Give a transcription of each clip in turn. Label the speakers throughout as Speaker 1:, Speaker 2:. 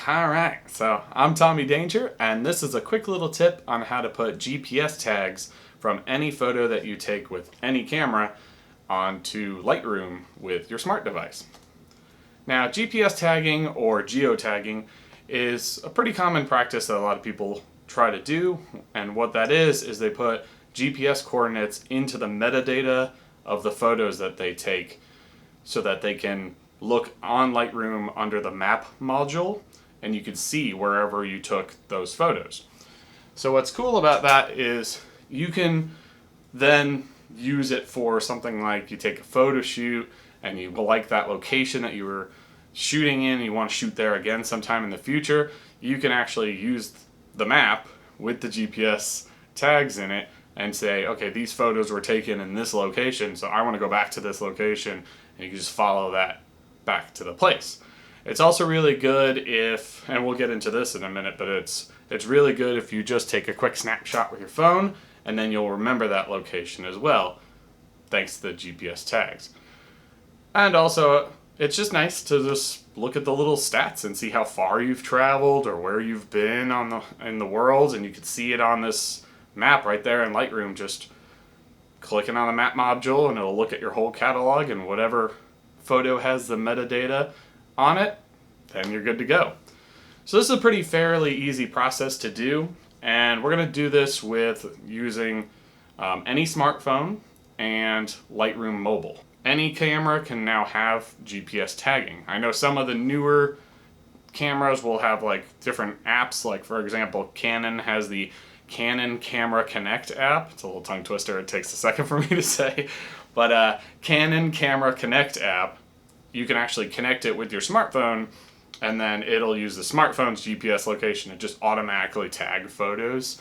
Speaker 1: Alright, so I'm Tommy Danger, and this is a quick little tip on how to put GPS tags from any photo that you take with any camera onto Lightroom with your smart device. Now, GPS tagging or geotagging is a pretty common practice that a lot of people try to do, and what that is they put GPS coordinates into the metadata of the photos that they take so that they can look on Lightroom under the map module and you can see wherever you took those photos. So what's cool about that is you can then use it for something like you take a photo shoot and you like that location that you were shooting in and you want to shoot there again sometime in the future. You can actually use the map with the GPS tags in it and say, okay, these photos were taken in this location, so I want to go back to this location, and you can just follow that back to the place. It's also really good if, and we'll get into this in a minute, but it's really good if you just take a quick snapshot with your phone, and then you'll remember that location as well, thanks to the GPS tags. And also, it's just nice to just look at the little stats and see how far you've traveled or where you've been in the world, and you can see it on this map right there in Lightroom. Just clicking on the map module and it'll look at your whole catalog, and whatever photo has the metadata on it, then you're good to go. So this is a pretty fairly easy process to do, and we're going to do this with using any smartphone and Lightroom Mobile. Any camera can now have GPS tagging. I know some of the newer cameras will have like different apps, like for example Canon has the Canon Camera Connect app. It's a little tongue twister, it takes a second for me to say, but Canon Camera Connect app, you can actually connect it with your smartphone and then it'll use the smartphone's GPS location to just automatically tag photos.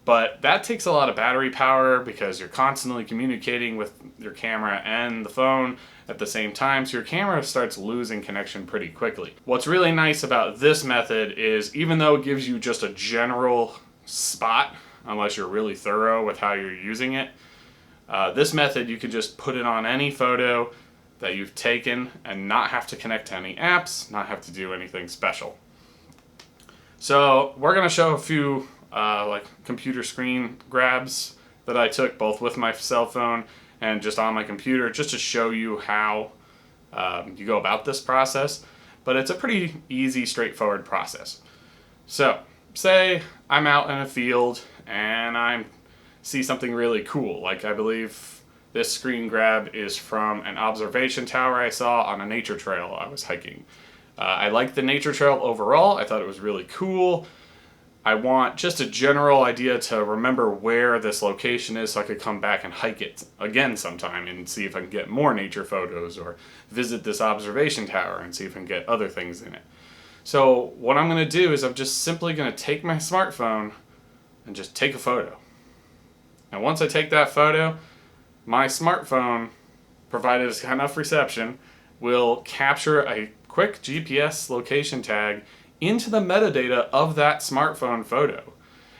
Speaker 1: But that takes a lot of battery power because you're constantly communicating with your camera and the phone at the same time, so your camera starts losing connection pretty quickly. What's really nice about this method is even though it gives you just a general spot, unless you're really thorough with how you're using it, this method you can just put it on any photo that you've taken and not have to connect to any apps, not have to do anything special. So we're going to show a few like computer screen grabs that I took both with my cell phone and just on my computer, just to show you how you go about this process. But it's a pretty easy, straightforward process. So say I'm out in a field and I see something really cool, like I believe this screen grab is from an observation tower I saw on a nature trail I was hiking. I liked the nature trail overall. I thought it was really cool. I want just a general idea to remember where this location is so I could come back and hike it again sometime and see if I can get more nature photos, or visit this observation tower and see if I can get other things in it. So what I'm going to do is I'm just simply going to take my smartphone and just take a photo. And once I take that photo, my smartphone, provided it's got enough reception, will capture a quick GPS location tag into the metadata of that smartphone photo.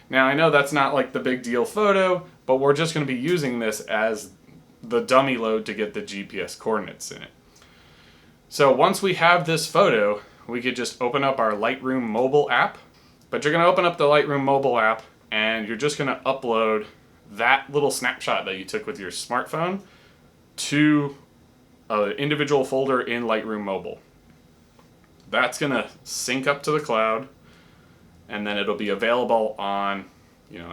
Speaker 1: Now I know that's not like the big deal photo, but we're just going to be using this as the dummy load to get the GPS coordinates in it. So once we have this photo, we could just open up our Lightroom mobile app, but you're going to open up the Lightroom mobile app and you're just going to upload that little snapshot that you took with your smartphone to an individual folder in Lightroom mobile. That's going to sync up to the cloud, and then it'll be available on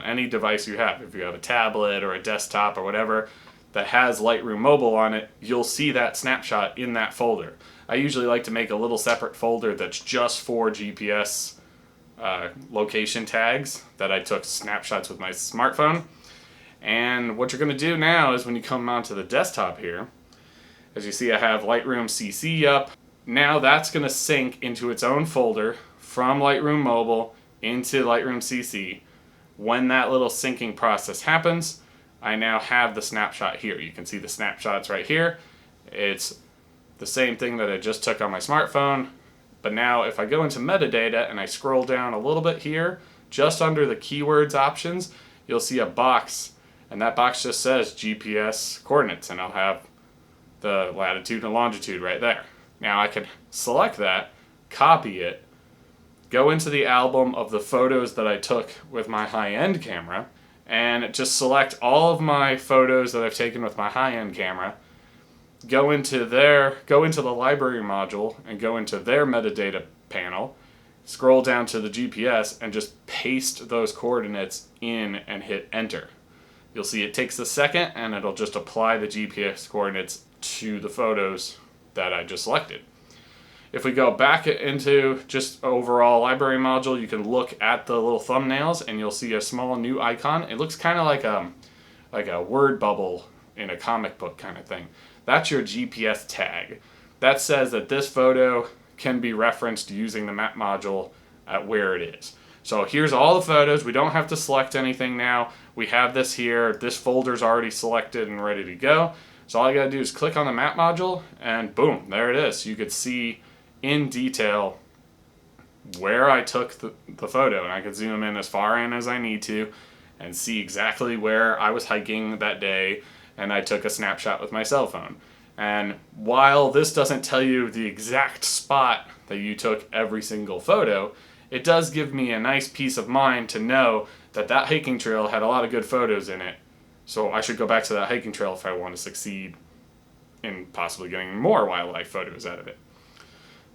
Speaker 1: any device you have. If you have a tablet or a desktop or whatever that has Lightroom mobile on it, you'll see that snapshot in that folder. I usually like to make a little separate folder that's just for GPS location tags that I took snapshots with my smartphone. And what you're going to do now is when you come onto the desktop here, as you see I have Lightroom CC up. Now that's going to sync into its own folder from Lightroom Mobile into Lightroom CC. When that little syncing process happens, I now have the snapshot here. You can see the snapshots right here. It's the same thing that I just took on my smartphone, but now if I go into metadata and I scroll down a little bit here, just under the keywords options, you'll see a box, and that box just says GPS coordinates, and I'll have the latitude and longitude right there. Now I can select that, copy it, go into the album of the photos that I took with my high-end camera, and just select all of my photos that I've taken with my high-end camera, go into the library module and go into their metadata panel, scroll down to the GPS and just paste those coordinates in and hit enter. You'll see it takes a second and it'll just apply the GPS coordinates to the photos that I just selected. If we go back into just overall library module, you can look at the little thumbnails and you'll see a small new icon. It looks kind of like a word bubble in a comic book kind of thing. That's your GPS tag. That says that this photo can be referenced using the map module at where it is. So here's all the photos. We don't have to select anything now. We have this here. This folder's already selected and ready to go. So all I gotta do is click on the map module and boom, there it is. You could see in detail where I took the photo, and I could zoom in as far in as I need to and see exactly where I was hiking that day, and I took a snapshot with my cell phone. And while this doesn't tell you the exact spot that you took every single photo, it does give me a nice peace of mind to know that that hiking trail had a lot of good photos in it, so I should go back to that hiking trail if I want to succeed in possibly getting more wildlife photos out of it.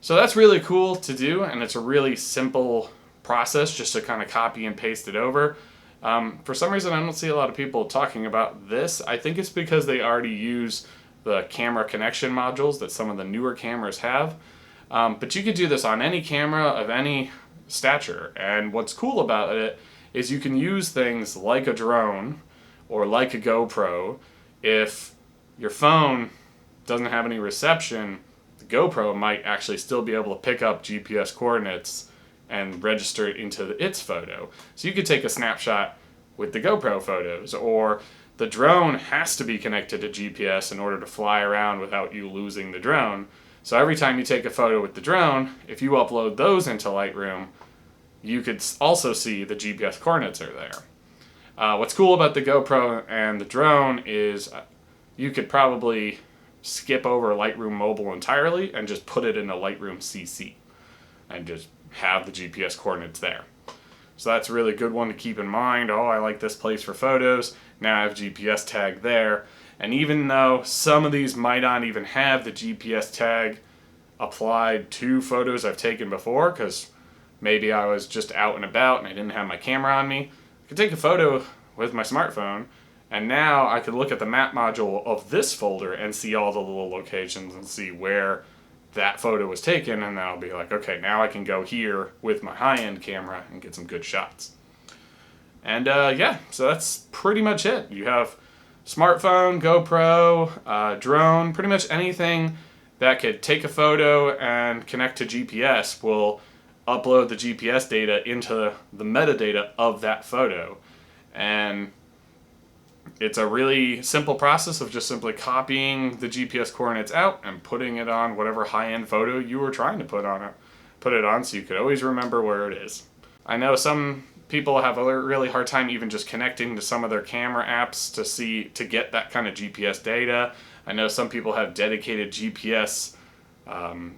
Speaker 1: So that's really cool to do, and it's a really simple process just to kind of copy and paste it over. For some reason, I don't see a lot of people talking about this. I think it's because they already use the camera connection modules that some of the newer cameras have. But you could do this on any camera of any stature. And what's cool about it is you can use things like a drone or like a GoPro. If your phone doesn't have any reception, the GoPro might actually still be able to pick up GPS coordinates and register it into its photo. So you could take a snapshot with the GoPro photos, or the drone has to be connected to GPS in order to fly around without you losing the drone. So every time you take a photo with the drone, if you upload those into Lightroom, you could also see the GPS coordinates are there. What's cool about the GoPro and the drone is you could probably skip over Lightroom Mobile entirely and just put it into Lightroom CC and just have the GPS coordinates there. So that's a really good one to keep in mind. Oh, I like this place for photos. Now I have GPS tag there. And even though some of these might not even have the GPS tag applied to photos I've taken before, because maybe I was just out and about and I didn't have my camera on me, I could take a photo with my smartphone, and now I could look at the map module of this folder and see all the little locations and see where that photo was taken, and then I'll be like, okay, now I can go here with my high-end camera and get some good shots. And yeah, so that's pretty much it. You have smartphone, GoPro, drone, pretty much anything that could take a photo and connect to GPS will upload the GPS data into the metadata of that photo. And it's a really simple process of just simply copying the GPS coordinates out and putting it on whatever high-end photo you were trying to put it on, so you could always remember where it is. I know some people have a really hard time even just connecting to some of their camera apps to get that kind of GPS data. I know some people have dedicated GPS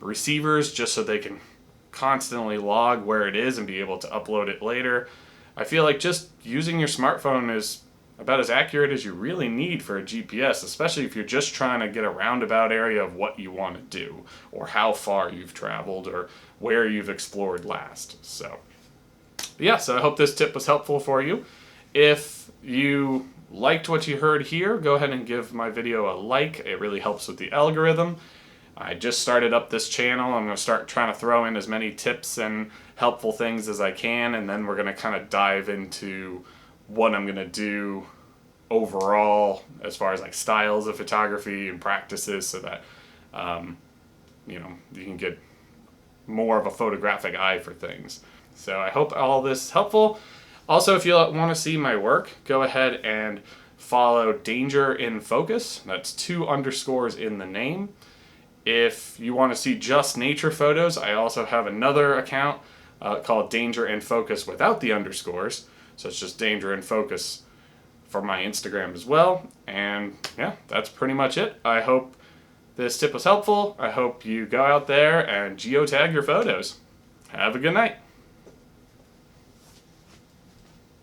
Speaker 1: receivers just so they can constantly log where it is and be able to upload it later. I feel like just using your smartphone is about as accurate as you really need for a GPS, especially if you're just trying to get a roundabout area of what you want to do, or how far you've traveled, or where you've explored last. So yeah, so I hope this tip was helpful for you. If you liked what you heard here, go ahead and give my video a like. It really helps with the algorithm. I just started up this channel. I'm going to start trying to throw in as many tips and helpful things as I can, and then we're going to kind of dive into what I'm going to do overall as far as like styles of photography and practices, so that you can get more of a photographic eye for things. So I hope all this is helpful. Also, if you want to see my work, go ahead and follow Danger in Focus. That's 2 underscores in the name. If you want to see just nature photos, I also have another account called Danger in Focus without the underscores. So it's just Danger in Focus for my Instagram as well. And yeah, that's pretty much it. I hope this tip was helpful. I hope you go out there and geotag your photos. Have a good night.